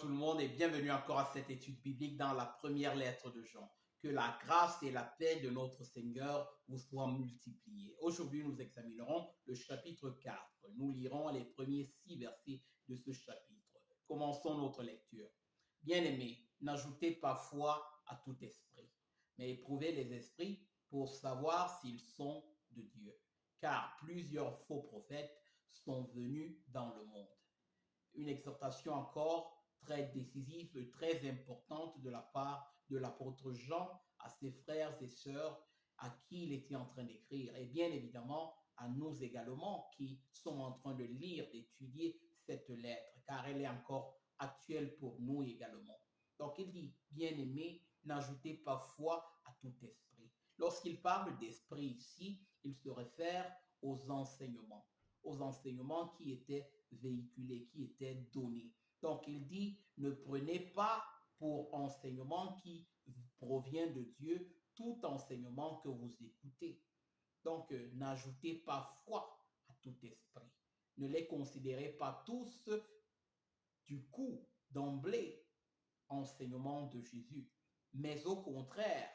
tout le monde et bienvenue encore à cette étude biblique dans la première lettre de Jean. Que la grâce et la paix de notre Seigneur vous soient multipliées. Aujourd'hui, nous examinerons le chapitre 4. Nous lirons les premiers 6 versets de ce chapitre. Commençons notre lecture. Bien-aimés, n'ajoutez pas foi à tout esprit, mais éprouvez les esprits pour savoir s'ils sont de Dieu. Car plusieurs faux prophètes sont venus dans le monde. Une exhortation encore très décisive et très importante de la part de l'apôtre Jean à ses frères et sœurs à qui il était en train d'écrire, et bien évidemment à nous également qui sommes en train de lire, d'étudier cette lettre, car elle est encore actuelle pour nous également. Donc il dit, bien-aimés, n'ajoutez pas foi à tout esprit. Lorsqu'il parle d'esprit ici, il se réfère aux enseignements qui étaient véhiculés, qui étaient donnés. Donc il dit, ne prenez pas pour enseignement qui provient de Dieu tout enseignement que vous écoutez. Donc n'ajoutez pas foi à tout esprit. Ne les considérez pas tous du coup d'emblée enseignement de Jésus, mais au contraire,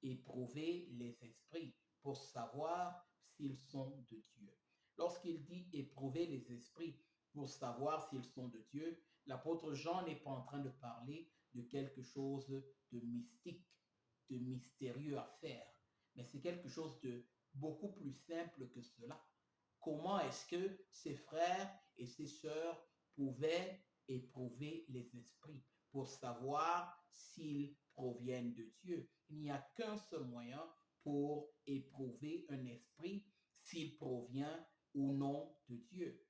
éprouvez les esprits pour savoir s'ils sont de Dieu. Lorsqu'il dit éprouver les esprits pour savoir s'ils sont de Dieu, l'apôtre Jean n'est pas en train de parler de quelque chose de mystique, de mystérieux à faire, mais c'est quelque chose de beaucoup plus simple que cela. Comment est-ce que ses frères et ses sœurs pouvaient éprouver les esprits pour savoir s'ils proviennent de Dieu? Il n'y a qu'un seul moyen pour éprouver un esprit s'il provient ou non de Dieu.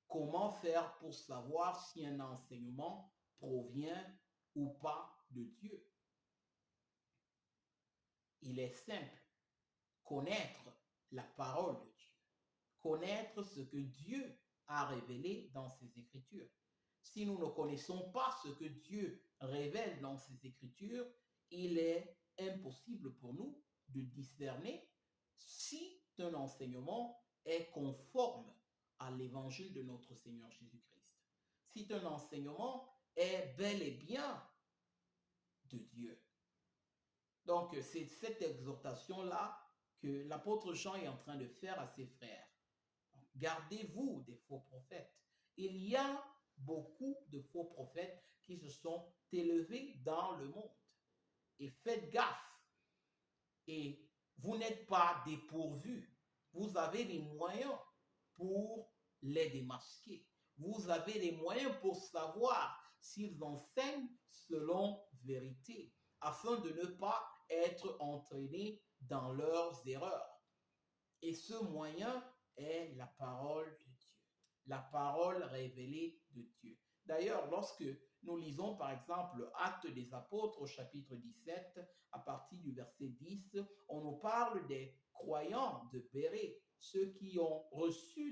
Comment faire pour savoir si un enseignement provient ou pas de Dieu? Il est simple, connaître la parole de Dieu, connaître ce que Dieu a révélé dans ses Écritures. Si nous ne connaissons pas ce que Dieu révèle dans ses Écritures, il est impossible pour nous de discerner si un enseignement est conforme à l'évangile de notre Seigneur Jésus-Christ. Si un enseignement est bel et bien de Dieu. Donc, c'est cette exhortation-là que l'apôtre Jean est en train de faire à ses frères. Gardez-vous des faux prophètes. Il y a beaucoup de faux prophètes qui se sont élevés dans le monde. Et faites gaffe. Et vous n'êtes pas dépourvus. Vous avez les moyens pour les démasquer. Vous avez les moyens pour savoir s'ils enseignent selon vérité, afin de ne pas être entraînés dans leurs erreurs. Et ce moyen est la parole de Dieu, la parole révélée de Dieu. D'ailleurs, lorsque nous lisons par exemple Actes des Apôtres au chapitre 17, à partir du verset 10, on nous parle des croyants de Bérée, ceux qui ont reçu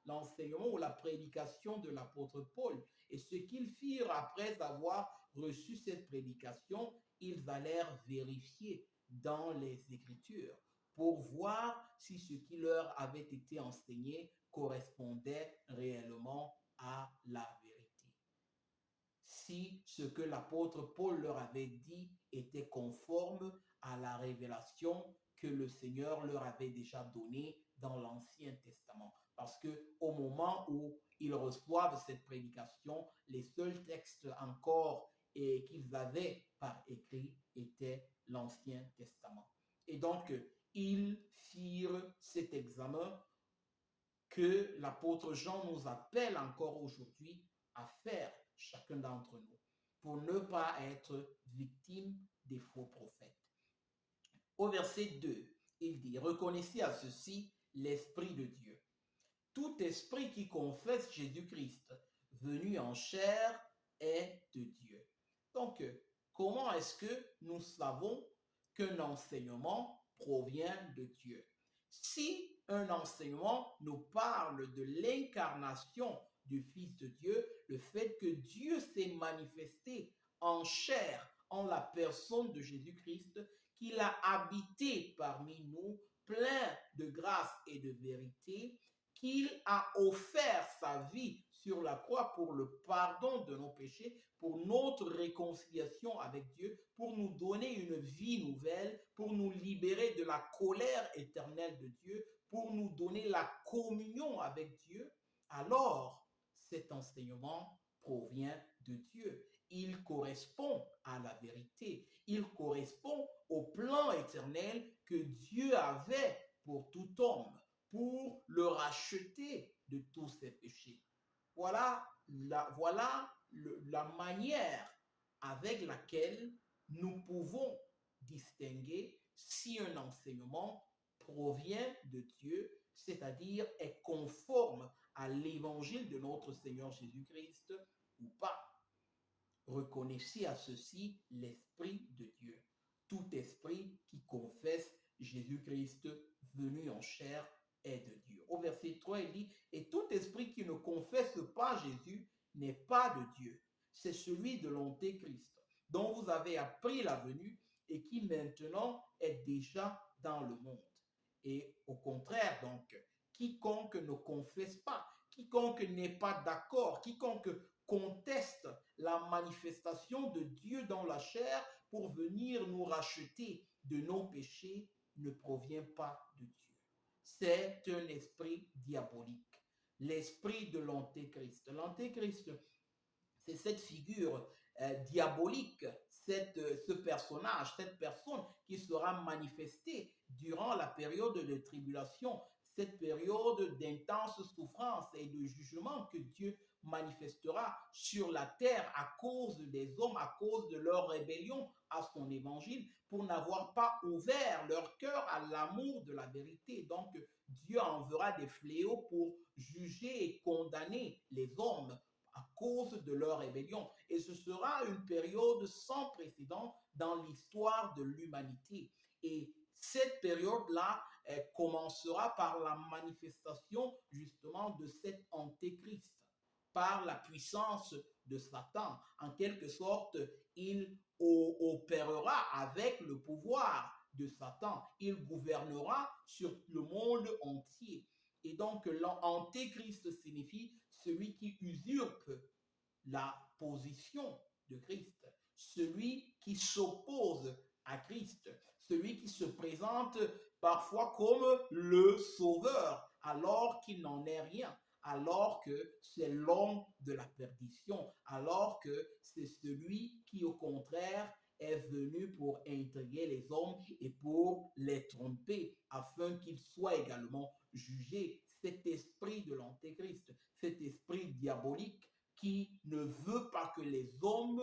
l'enseignement ou la prédication de l'apôtre Paul. Et ce qu'ils firent après avoir reçu cette prédication, ils allèrent vérifier dans les Écritures pour voir si ce qui leur avait été enseigné correspondait réellement à la vérité. Si ce que l'apôtre Paul leur avait dit était conforme à la révélation que le Seigneur leur avait déjà donnée dans l'Ancien Testament. Parce qu'au moment où ils reçoivent cette prédication, les seuls textes encore qu'ils avaient par écrit étaient l'Ancien Testament. Et donc, ils firent cet examen que l'apôtre Jean nous appelle encore aujourd'hui à faire, chacun d'entre nous, pour ne pas être victime des faux prophètes. Au verset 2, il dit, reconnaissez à ceci l'Esprit de Dieu. Tout esprit qui confesse Jésus-Christ venu en chair est de Dieu. Donc, comment est-ce que nous savons qu'un enseignement provient de Dieu? Si un enseignement nous parle de l'incarnation du Fils de Dieu, le fait que Dieu s'est manifesté en chair, en la personne de Jésus-Christ, qu'il a habité parmi nous, plein de grâce et de vérité, qu'il a offert sa vie sur la croix pour le pardon de nos péchés, pour notre réconciliation avec Dieu, pour nous donner une vie nouvelle, pour nous libérer de la colère éternelle de Dieu, pour nous donner la communion avec Dieu, alors cet enseignement provient de Dieu. Il correspond à la vérité. Il correspond au plan éternel que Dieu avait pour tout homme, pour le racheter de tous ses péchés. Voilà la manière avec laquelle nous pouvons distinguer si un enseignement provient de Dieu, c'est-à-dire est conforme à l'évangile de notre Seigneur Jésus-Christ ou pas. Reconnaissez à ceci l'Esprit de Dieu. Tout esprit qui confesse Jésus-Christ venu en chair est de Dieu. Au verset 3, il dit, et tout esprit qui ne confesse pas Jésus n'est pas de Dieu. C'est celui de l'Antéchrist, dont vous avez appris la venue et qui maintenant est déjà dans le monde. Et au contraire, donc, quiconque ne confesse pas, quiconque n'est pas d'accord, quiconque conteste la manifestation de Dieu dans la chair pour venir nous racheter de nos péchés ne provient pas de Dieu. C'est un esprit diabolique, l'esprit de l'Antéchrist. L'Antéchrist, c'est cette figure diabolique, ce personnage, cette personne qui sera manifestée durant la période de tribulation, cette période d'intense souffrance et de jugement que Dieu manifestera sur la terre à cause des hommes, à cause de leur rébellion à son évangile, pour n'avoir pas ouvert leur cœur à l'amour de la vérité. Donc, Dieu enverra des fléaux pour juger et condamner les hommes à cause de leur rébellion. Et ce sera une période sans précédent dans l'histoire de l'humanité. Et cette période-là commencera par la manifestation justement de cet antéchrist, par la puissance de Satan. En quelque sorte, il opérera avec le pouvoir de Satan. Il gouvernera sur le monde entier. Et donc, l'antéchrist signifie celui qui usurpe la position de Christ, celui qui s'oppose à Christ, celui qui se présente parfois comme le sauveur, alors qu'il n'en est rien, alors que c'est l'homme de la perdition, alors que c'est celui qui, au contraire, est venu pour intriguer les hommes et pour les tromper, afin qu'ils soient également jugés. Cet esprit de l'Antéchrist, cet esprit diabolique qui ne veut pas que les hommes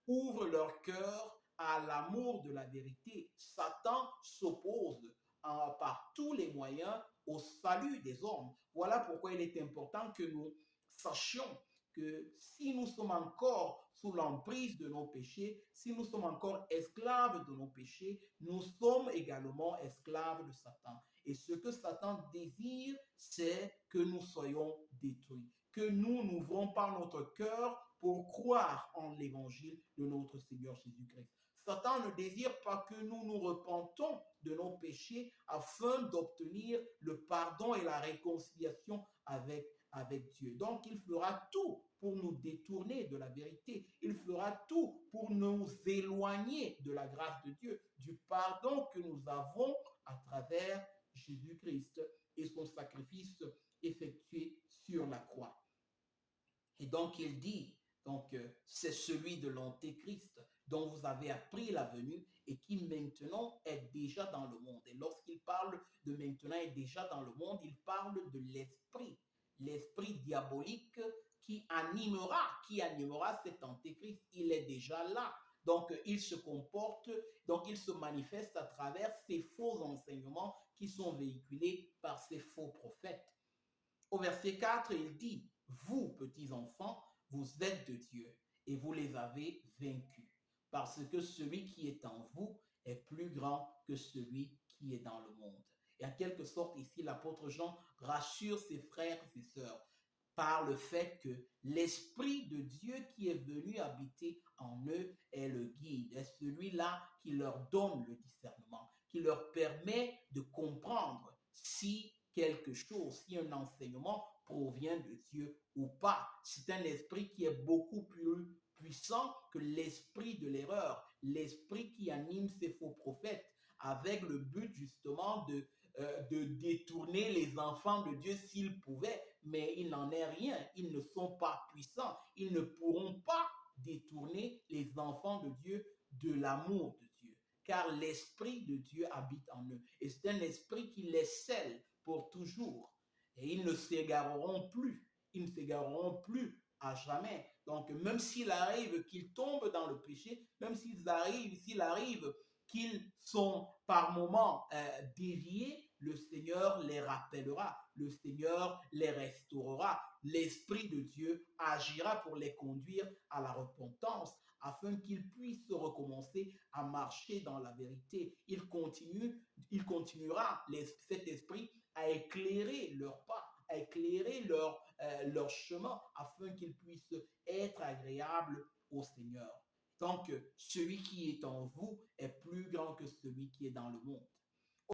ouvrent leur cœur à l'amour de la vérité. Satan s'oppose par tous les moyens au salut des hommes. Voilà pourquoi il est important que nous sachions que si nous sommes encore sous l'emprise de nos péchés, si nous sommes encore esclaves de nos péchés, nous sommes également esclaves de Satan. Et ce que Satan désire, c'est que nous soyons détruits, que nous n'ouvrons pas notre cœur pour croire en l'évangile de notre Seigneur Jésus-Christ. Satan ne désire pas que nous nous repentons de nos péchés afin d'obtenir le pardon et la réconciliation avec Dieu. Donc, il fera tout pour nous détourner de la vérité. Il fera tout pour nous éloigner de la grâce de Dieu, du pardon que nous avons à travers Jésus-Christ et son sacrifice effectué sur la croix. Et donc, il dit, c'est celui de l'Antéchrist dont vous avez appris la venue et qui maintenant est déjà dans le monde. Et lorsqu'il parle de maintenant est déjà dans le monde, il parle de l'esprit diabolique qui animera cet Antéchrist. Il est déjà là. Donc, il se comporte, donc il se manifeste à travers ces faux enseignements qui sont véhiculés par ces faux prophètes. Au verset 4, il dit, vous, petits enfants, vous êtes de Dieu et vous les avez vaincus, parce que celui qui est en vous est plus grand que celui qui est dans le monde. Et en quelque sorte, ici, l'apôtre Jean rassure ses frères et sœurs par le fait que l'Esprit de Dieu qui est venu habiter en eux est le guide, est celui-là qui leur donne le discernement, qui leur permet de comprendre si quelque chose, si un enseignement provient de Dieu ou pas, c'est un esprit qui est beaucoup plus puissant que l'esprit de l'erreur, l'esprit qui anime ces faux prophètes, avec le but justement de détourner les enfants de Dieu s'ils pouvaient, mais il n'en est rien. Ils ne sont pas puissants. Ils ne pourront pas détourner les enfants de Dieu de l'amour de Dieu, car l'Esprit de Dieu habite en eux. Et c'est un esprit qui les scelle pour toujours. Et ils ne s'égareront plus. Ils ne s'égareront plus à jamais. Donc, même s'il arrive qu'ils tombent dans le péché, même s'il arrive qu'ils sont par moments déviés, le Seigneur les rappellera, le Seigneur les restaurera. L'Esprit de Dieu agira pour les conduire à la repentance, afin qu'ils puissent recommencer à marcher dans la vérité. Il continuera, cet esprit, à éclairer leurs pas, à éclairer leur chemin, afin qu'ils puissent être agréables au Seigneur. Donc, celui qui est en vous est plus grand que celui qui est dans le monde.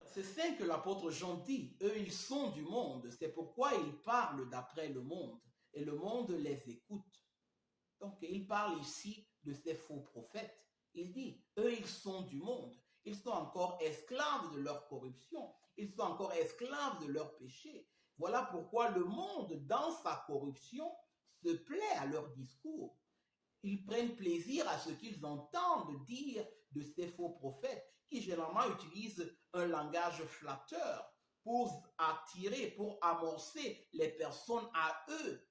C'est ça que l'apôtre Jean dit. Eux, ils sont du monde. C'est pourquoi ils parlent d'après le monde. Et le monde les écoute. Donc, il parle ici de ces faux prophètes. Il dit, eux, ils sont du monde. Ils sont encore esclaves de leur corruption. Ils sont encore esclaves de leur péché. Voilà pourquoi le monde, dans sa corruption, se plaît à leur discours. Ils prennent plaisir à ce qu'ils entendent dire de ces faux prophètes qui généralement utilisent un langage flatteur pour attirer, pour amorcer les personnes à eux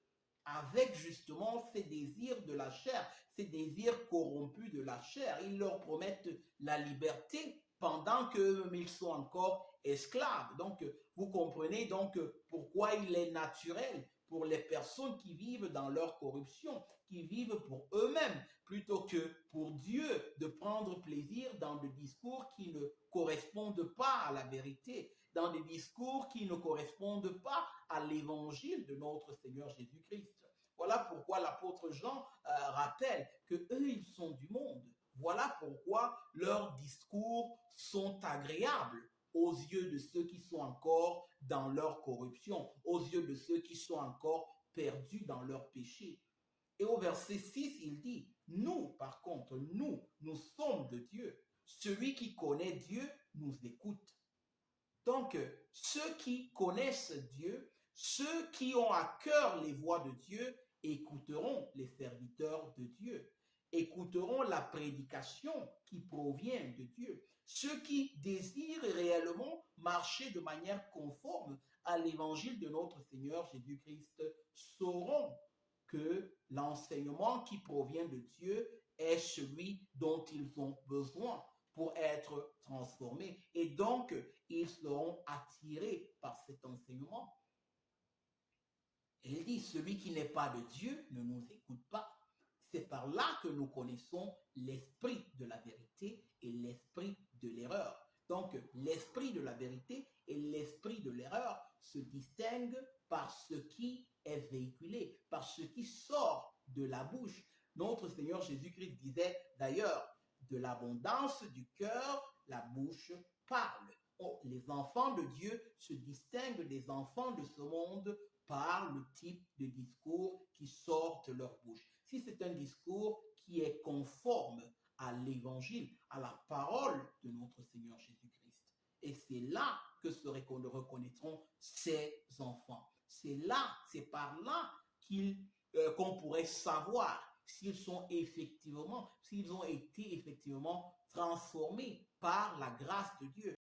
avec justement ces désirs de la chair, ces désirs corrompus de la chair. Ils leur promettent la liberté pendant qu'ils sont encore esclaves. Donc, vous comprenez donc pourquoi il est naturel pour les personnes qui vivent dans leur corruption, qui vivent pour eux-mêmes, plutôt que pour Dieu, de prendre plaisir dans des discours qui ne correspondent pas à la vérité, dans des discours qui ne correspondent pas à l'évangile de notre Seigneur Jésus-Christ. Voilà pourquoi l'apôtre Jean rappelle que eux, ils sont du monde. Voilà pourquoi leurs discours sont agréables aux yeux de ceux qui sont encore dans leur corruption, aux yeux de ceux qui sont encore perdus dans leur péché. Et au verset 6, il dit, nous, par contre, nous sommes de Dieu. Celui qui connaît Dieu nous écoute. Donc, ceux qui connaissent Dieu, ceux qui ont à cœur les voix de Dieu, écouteront les serviteurs de Dieu, écouteront la prédication qui provient de Dieu. Ceux qui désirent réellement marcher de manière conforme à l'évangile de notre Seigneur Jésus-Christ sauront que l'enseignement qui provient de Dieu est celui dont ils ont besoin pour être transformés. Et donc, ils seront attirés par cet enseignement. Et il dit, celui qui n'est pas de Dieu ne nous écoute pas. C'est par là que nous connaissons l'esprit de la vérité et l'esprit de l'erreur. Donc, l'esprit de la vérité et l'esprit de l'erreur se distinguent par ce qui est véhiculé, par ce qui sort de la bouche. Notre Seigneur Jésus-Christ disait d'ailleurs, de l'abondance du cœur, la bouche parle. Oh, les enfants de Dieu se distinguent des enfants de ce monde par le type de discours qui sort de leur bouche. Si c'est un discours qui est conforme à l'évangile, à la parole de notre Seigneur Jésus-Christ. Et c'est là que se reconnaîtront ces enfants. C'est par là qu'on pourrait savoir s'ils ont été effectivement transformés par la grâce de Dieu.